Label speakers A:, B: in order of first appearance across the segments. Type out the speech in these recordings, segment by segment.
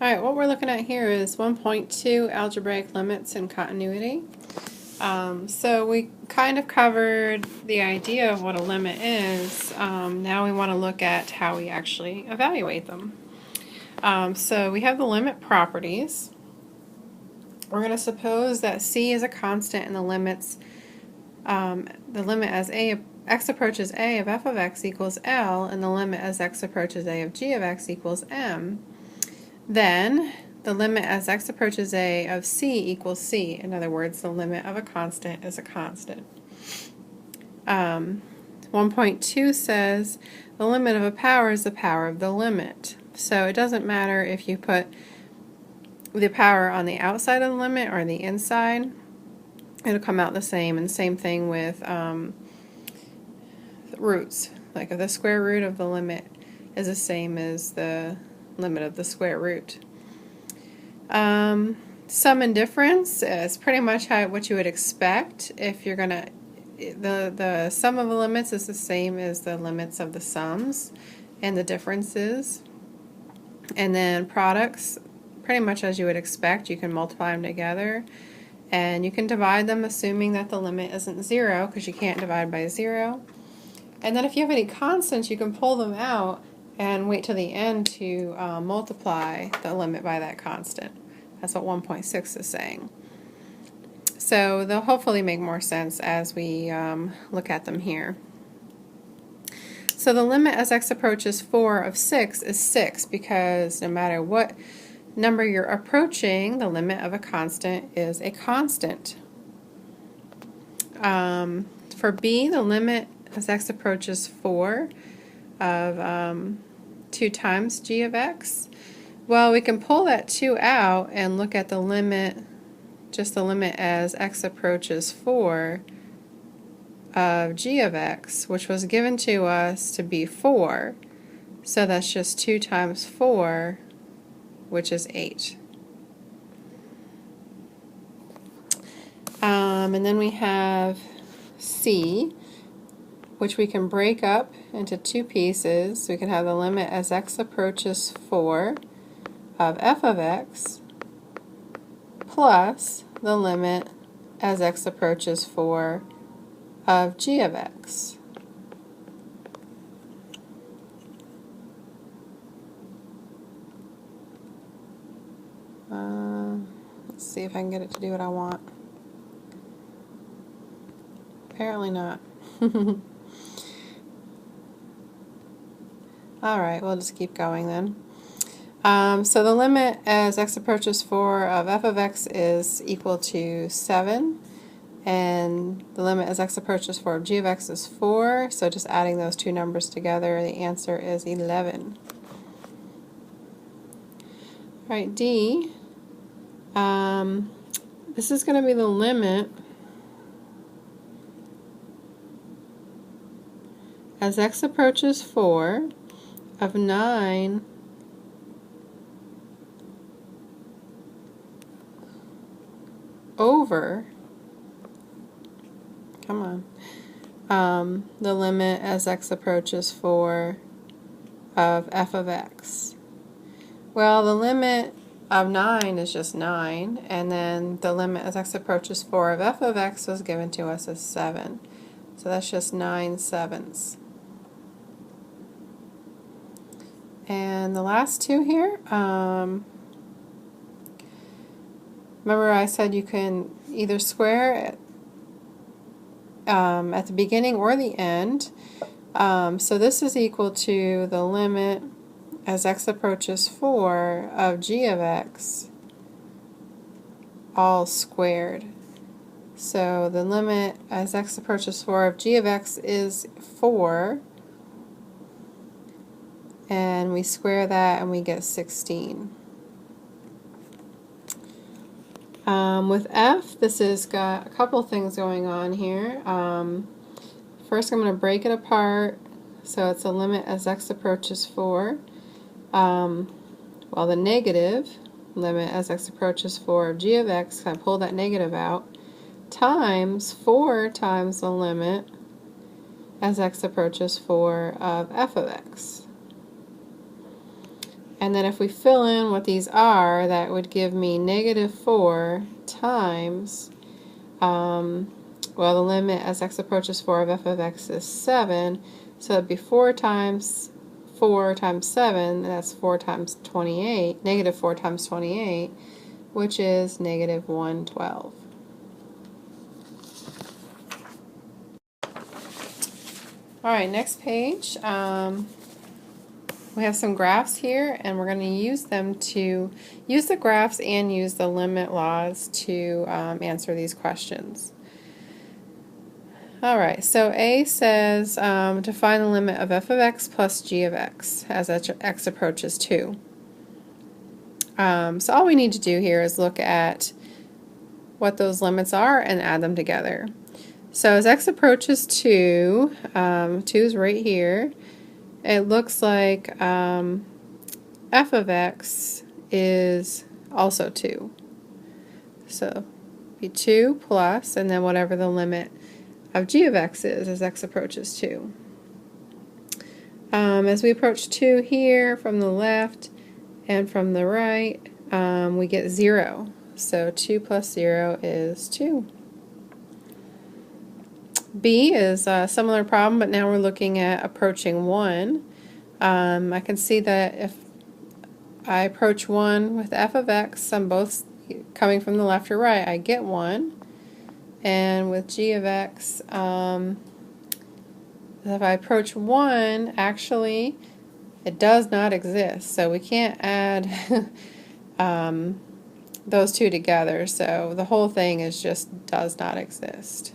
A: Alright, what we're looking at here is 1.2 algebraic limits and continuity. So we kind of covered the idea of what a limit is. Now we want to look at how we actually evaluate them. So we have the limit properties. We're going to suppose that c is a constant and the limit as x approaches a of f of x equals L, and the limit as x approaches a of g of x equals M. Then the limit as x approaches a of c equals c. In other words, the limit of a constant is a constant. 1.2 says the limit of a power is the power of the limit. So it doesn't matter if you put the power on the outside of the limit or the inside, it'll come out the same. And same thing with roots. Like if the square root of the limit is the same as the limit of the square root. Sum and difference is pretty much what you would expect if you're gonna. The sum of the limits is the same as the limits of the sums and the differences. And then products, pretty much as you would expect, you can multiply them together, and you can divide them assuming that the limit isn't 0, because you can't divide by 0. And then if you have any constants, you can pull them out and wait till the end to multiply the limit by that constant. That's what 1.6 is saying. So they'll hopefully make more sense as we look at them here. So the limit as x approaches 4 of 6 is 6, because no matter what number you're approaching, the limit of a constant is a constant. For b, the limit as x approaches 4 of 2 times g of x, well, we can pull that 2 out and look at the limit, just the limit as x approaches 4 of g of x, which was given to us to be 4. So that's just 2 times 4, which is 8. And then we have c, which we can break up into 2 pieces. We can have the limit as x approaches 4 of f of x plus the limit as x approaches 4 of g of x. Let's see if I can get it to do what I want. Apparently not. Alright, we'll just keep going then. So the limit as x approaches 4 of f of x is equal to 7, and the limit as x approaches 4 of g of x is 4, so just adding those two numbers together, the answer is 11. Alright, D, this is going to be the limit as x approaches 4 of 9 over, come on, the limit as x approaches 4 of f of x. Well, the limit of 9 is just 9, and then the limit as x approaches 4 of f of x was given to us as 7. So that's just 9/7. And the last two here, remember I said you can either square at the beginning or the end. So this is equal to the limit as x approaches 4 of g of x all squared. So the limit as x approaches 4 of g of x is 4, and we square that and we get 16. With f, this has got a couple things going on here. First I'm going to break it apart, so it's a limit as x approaches 4. Well, the negative limit as x approaches 4 of g of x, I pull that negative out, times 4 times the limit as x approaches 4 of f of x. And then if we fill in what these are, that would give me -4 times, well, the limit as x approaches 4 of f of x is 7, so it'd be 4 times 4 times 7, that's 4 times 28, -4 times 28, which is -112. Alright, next page. We have some graphs here, and we're going to use them to use the graphs and use the limit laws to answer these questions. Alright, so A says to find the limit of f of x plus g of x as x approaches 2. So all we need to do here is look at what those limits are and add them together. So as x approaches 2, 2 is right here. It looks like f of x is also 2. So be 2 plus, and then whatever the limit of g of x is as x approaches 2. As we approach 2 here from the left and from the right, we get 0. So 2 plus 0 is 2. B is a similar problem, but now we're looking at approaching 1. I can see that if I approach 1 with f of x on both coming from the left or right, I get 1. And with g of x, if I approach 1, actually, it does not exist. So we can't add those two together. So the whole thing is just does not exist.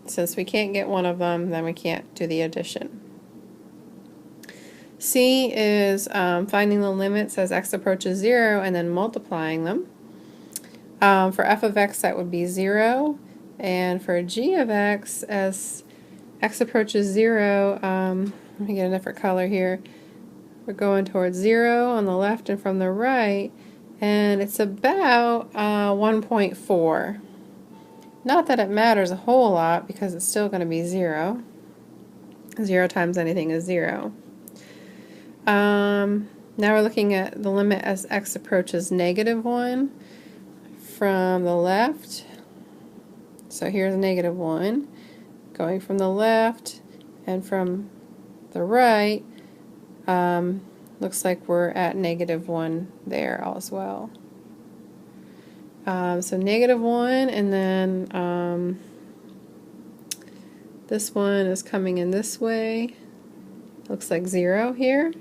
A: Since we can't get one of them, then we can't do the addition. C is finding the limits as x approaches 0 and then multiplying them. For f of x, that would be 0. And for g of x, as x approaches 0, let me get a different color here. We're going towards 0 on the left and from the right, and it's about 1.4. Not that it matters a whole lot, because it's still going to be 0. 0 times anything is 0. Now we're looking at the limit as x approaches -1 from the left. So here's -1. Going from the left and from the right, looks like we're at -1 there as well. So -1, and then this one is coming in this way. Looks like 0 here.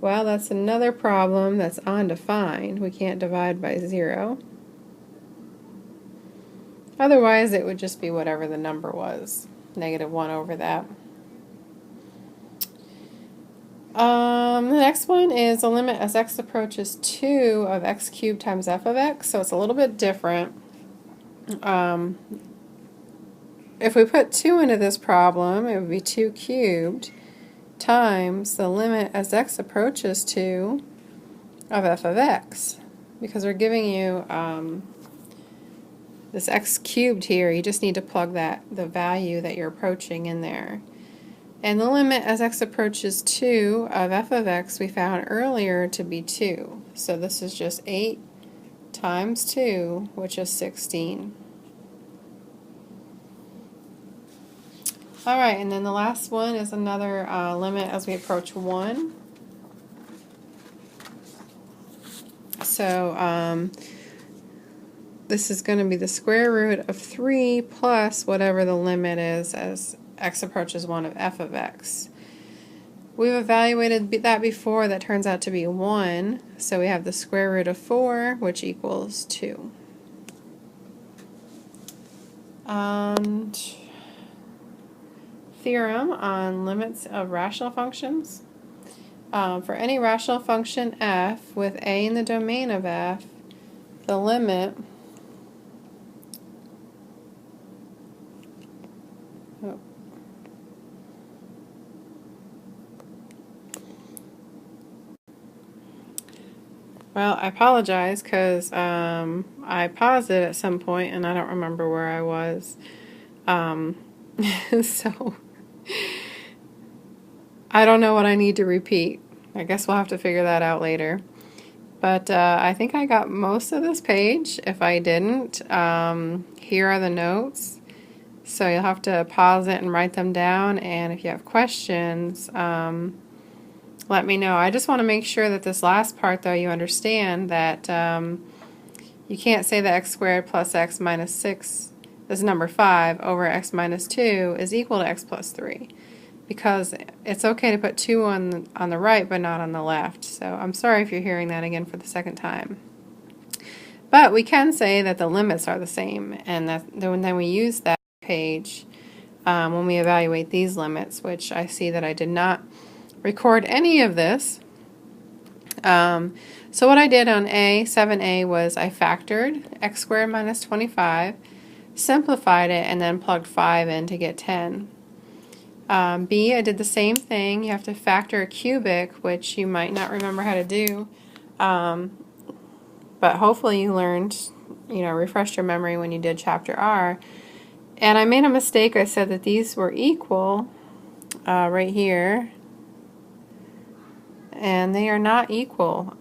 A: Well, that's another problem that's undefined. We can't divide by 0. Otherwise, it would just be whatever the number was, -1 over that. The next one is a limit as x approaches 2 of x cubed times f of x, so it's a little bit different. If we put 2 into this problem, it would be 2 cubed times the limit as x approaches 2 of f of x. Because we're giving you this x cubed here, you just need to plug the value that you're approaching in there. And the limit as x approaches 2 of f of x we found earlier to be 2. So this is just 8 times 2, which is 16. Alright, and then the last one is another limit as we approach 1. So this is going to be the square root of 3 plus whatever the limit is as x approaches 1 of f of x. We've evaluated that before. That turns out to be 1. So we have the square root of 4, which equals 2. Theorem on limits of rational functions. For any rational function f with a in the domain of f, the limit Well, I apologize because I paused it at some point and I don't remember where I was. So I don't know what I need to repeat. I guess we'll have to figure that out later. But I think I got most of this page. If I didn't, here are the notes. So you'll have to pause it and write them down. And if you have questions, let me know. I just want to make sure that this last part, though, you understand that you can't say that x squared plus x minus 6 is number 5 over x minus 2 is equal to x plus 3. Because it's okay to put 2 on the right but not on the left. So I'm sorry if you're hearing that again for the second time. But we can say that the limits are the same, and then we use that page when we evaluate these limits, which I see that I did not record any of this. So what I did on 7A was I factored x squared minus 25, simplified it, and then plugged 5 in to get 10. B, I did the same thing. You have to factor a cubic, which you might not remember how to do, but hopefully you learned, refreshed your memory when you did chapter R. And I made a mistake. I said that these were equal right here, and they are not equal.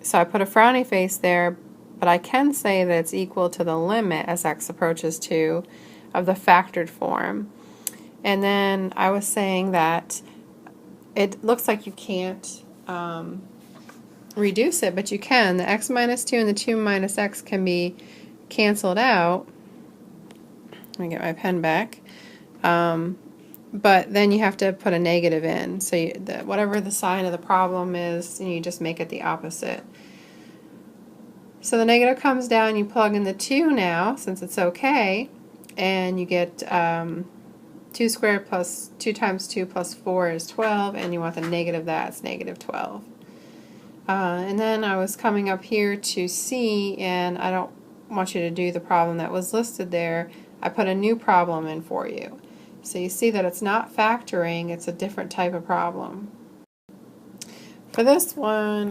A: So I put a frowny face there, but I can say that it's equal to the limit as x approaches 2 of the factored form. And then I was saying that it looks like you can't reduce it, but you can. The x minus 2 and the 2 minus x can be canceled out. Let me get my pen back. But then you have to put a negative in. So whatever the sign of the problem is, you just make it the opposite. So the negative comes down, you plug in the 2 now, since it's okay, and you get 2 squared plus 2 times 2 plus 4 is 12, and you want the negative that's negative 12. And then I was coming up here to C, and I don't want you to do the problem that was listed there. I put a new problem in for you. So you see that it's not factoring, it's a different type of problem. For this one,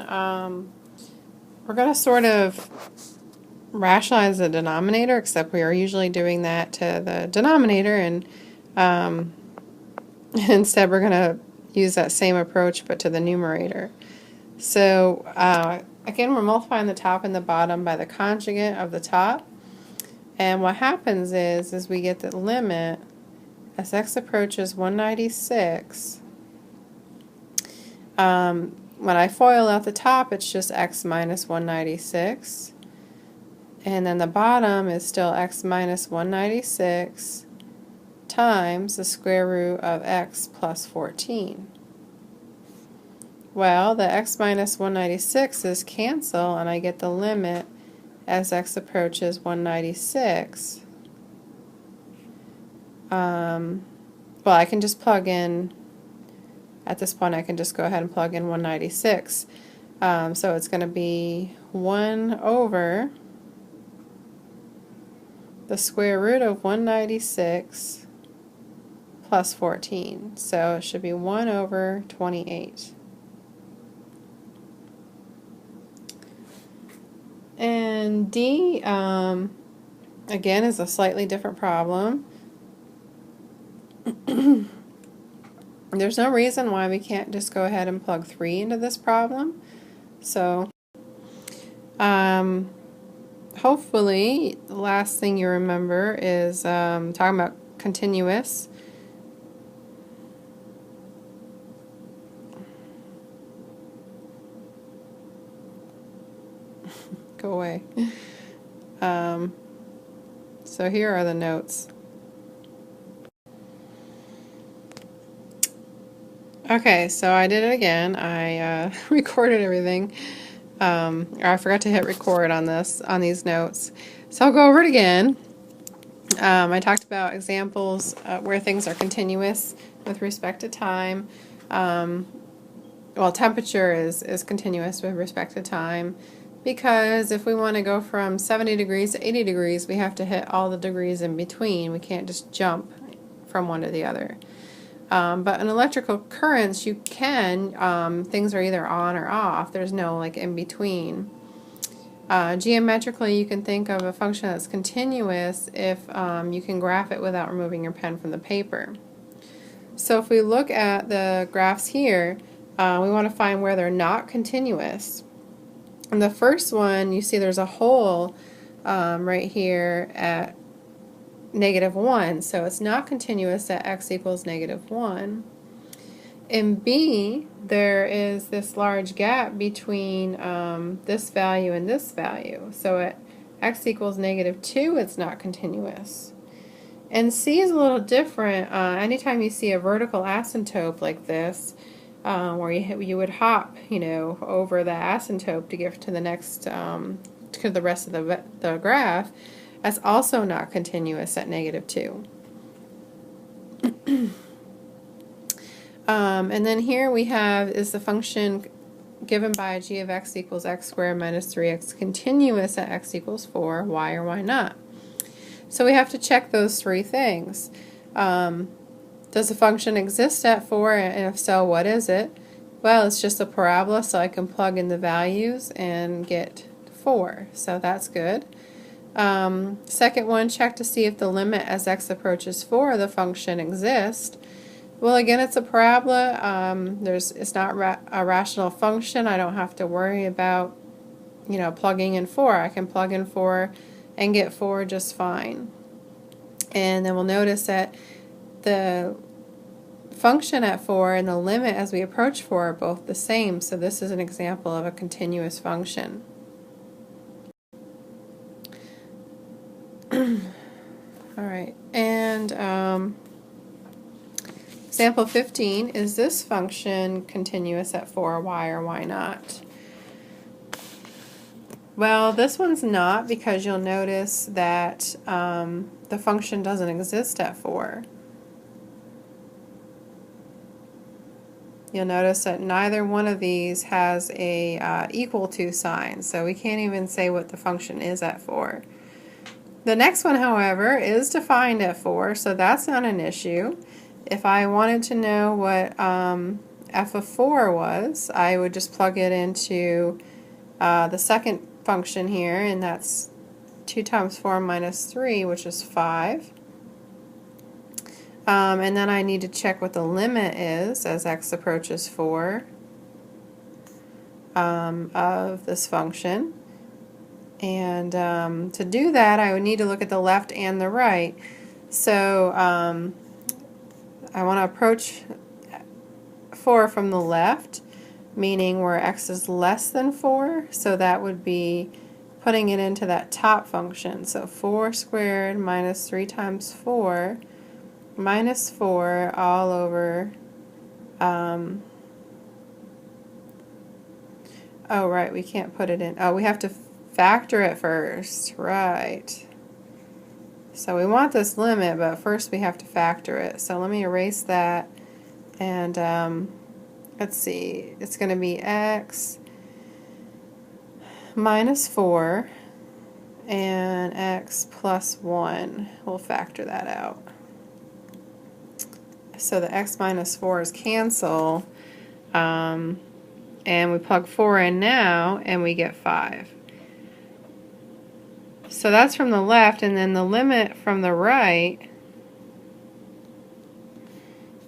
A: we're going to sort of rationalize the denominator, except we are usually doing that to the denominator, and instead we're going to use that same approach but to the numerator. So again, we're multiplying the top and the bottom by the conjugate of the top, and what happens is we get the limit as x approaches 196. When I FOIL out the top, it's just x minus 196, and then the bottom is still x minus 196 times the square root of x plus 14. Well, the x minus 196's cancel, and I get the limit as x approaches 196. Well, I can just plug in, at this point I can just go ahead and plug in 196. So it's going to be 1 over the square root of 196 plus 14. So it should be 1 over 28. And D, again, is a slightly different problem. There's no reason why we can't just go ahead and plug 3 into this problem. So hopefully the last thing you remember is talking about continuous. Go away. So here are the notes. Okay, so I did it again. I recorded everything. Or I forgot to hit record on these notes. So I'll go over it again. I talked about examples where things are continuous with respect to time. Well, temperature is continuous with respect to time, because if we want to go from 70 degrees to 80 degrees, we have to hit all the degrees in between. We can't just jump from one to the other. But in electrical currents, you can, things are either on or off. There's no like in between. Geometrically, you can think of a function that's continuous if you can graph it without removing your pen from the paper. So if we look at the graphs here, We want to find where they're not continuous. And the first one, you see there's a hole right here at -1, so it's not continuous at x equals -1. In B, there is this large gap between this value and this value. So at x equals -2, it's not continuous. And C is a little different. Anytime you see a vertical asymptote like this, where you would hop, over the asymptote to get to the next, to the rest of the graph, that's also not continuous at -2. And then here we have, is the function given by g of x equals x squared minus 3x continuous at x equals 4, why or why not? So we have to check those three things. Does the function exist at 4, and if so, what is it? Well, it's just a parabola, so I can plug in the values and get 4, so that's good. Second one, check to see if the limit as x approaches 4 of the function exists. Well, again, it's a parabola. It's not a rational function. I don't have to worry about, plugging in 4. I can plug in 4 and get 4 just fine. And then we'll notice that the function at 4 and the limit as we approach 4 are both the same. So this is an example of a continuous function. All right, and example 15, is this function continuous at 4, why or why not? Well, this one's not, because you'll notice that the function doesn't exist at 4. You'll notice that neither one of these has a equal to sign, so we can't even say what the function is at 4. The next one, however, is defined at 4, so that's not an issue. If I wanted to know what f of 4 was, I would just plug it into the second function here, and that's 2 times 4 minus 3, which is 5. And then I need to check what the limit is as x approaches 4 of this function. And to do that, I would need to look at the left and the right. So I want to approach 4 from the left, meaning where x is less than 4. So that would be putting it into that top function. So 4 squared minus 3 times 4 minus 4 all over, oh right, we can't put it in, oh, we have to factor it first, right. So we want this limit, but first we have to factor it. So let me erase that, and let's see, it's going to be x minus 4 and x plus 1. We'll factor that out. So the x minus 4's cancel, and we plug 4 in now, and we get 5. So that's from the left, and then the limit from the right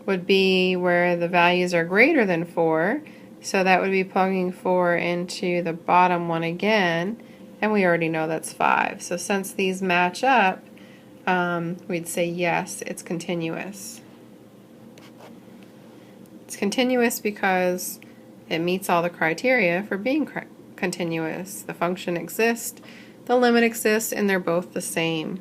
A: would be where the values are greater than 4. So that would be plugging 4 into the bottom one again, and we already know that's 5. So since these match up, we'd say yes, it's continuous. It's continuous because it meets all the criteria for being continuous. The function exists, the limit exists, and they're both the same.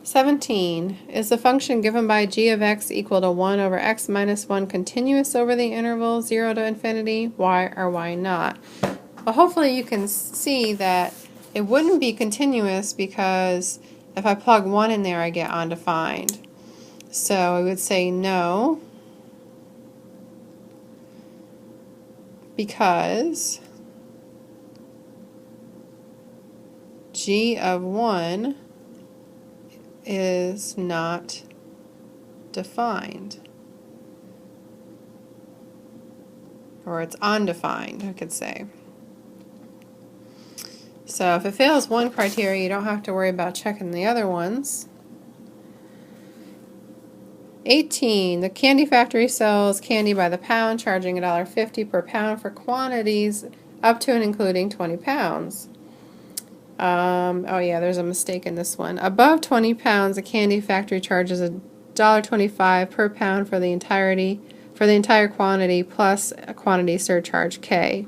A: 17. Is the function given by g of x equal to 1 over x minus 1 continuous over the interval 0 to infinity? Why or why not? Well, hopefully you can see that it wouldn't be continuous, because if I plug 1 in there, I get undefined. So I would say no, because g of 1 is not defined, or it's undefined, I could say. So if it fails one criteria, you don't have to worry about checking the other ones. 18. The candy factory sells candy by the pound, charging $1.50 per pound for quantities up to and including 20 pounds. Oh yeah, there's a mistake in this one. Above 20 pounds, the candy factory charges $1.25 per pound for the entire quantity plus a quantity surcharge K.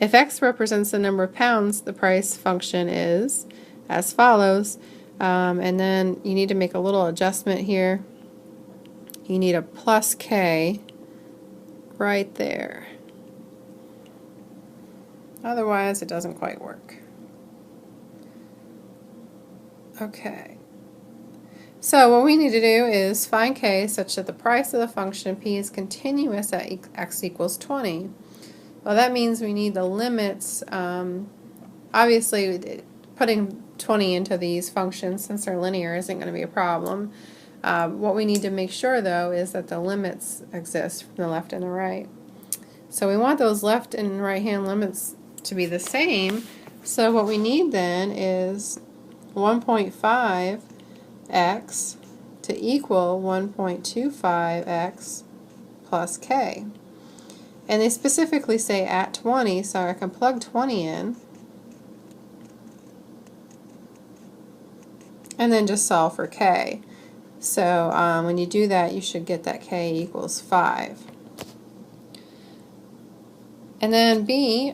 A: If X represents the number of pounds, the price function is as follows. And then you need to make a little adjustment here. You need a plus K right there. Otherwise, it doesn't quite work. Okay. So what we need to do is find K such that the price of the function P is continuous at X equals 20. Well, that means we need the limits. Obviously, putting 20 into these functions, since they're linear, isn't going to be a problem. What we need to make sure, though, is that the limits exist from the left and the right. So we want those left and right-hand limits to be the same. So what we need then is 1.5x to equal 1.25x plus k. And they specifically say at 20, so I can plug 20 in and then just solve for k. So when you do that, you should get that k equals 5. And then B,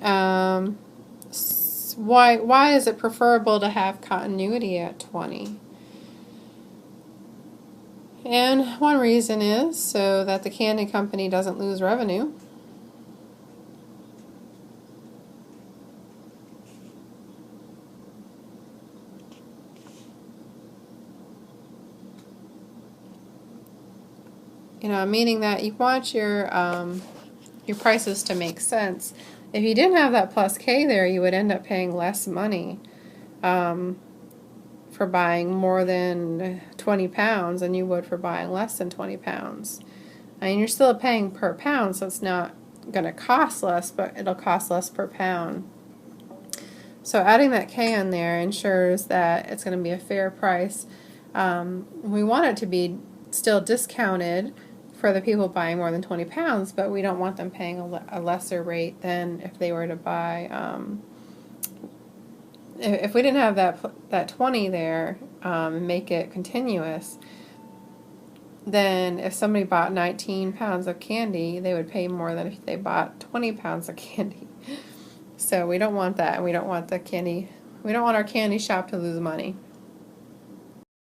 A: why is it preferable to have continuity at 20? And one reason is so that the candy company doesn't lose revenue. Meaning that you want your prices to make sense. If you didn't have that plus K there, you would end up paying less money for buying more than 20 pounds than you would for buying less than 20 pounds. I mean, you're still paying per pound, so it's not going to cost less, but it'll cost less per pound. So adding that K on there ensures that it's going to be a fair price. We want it to be still discounted for the people buying more than 20 pounds, but we don't want them paying a lesser rate than if they were to buy, if we didn't have that 20 there, make it continuous, then if somebody bought 19 pounds of candy, they would pay more than if they bought 20 pounds of candy. So we don't want that, and we don't want our candy shop to lose money.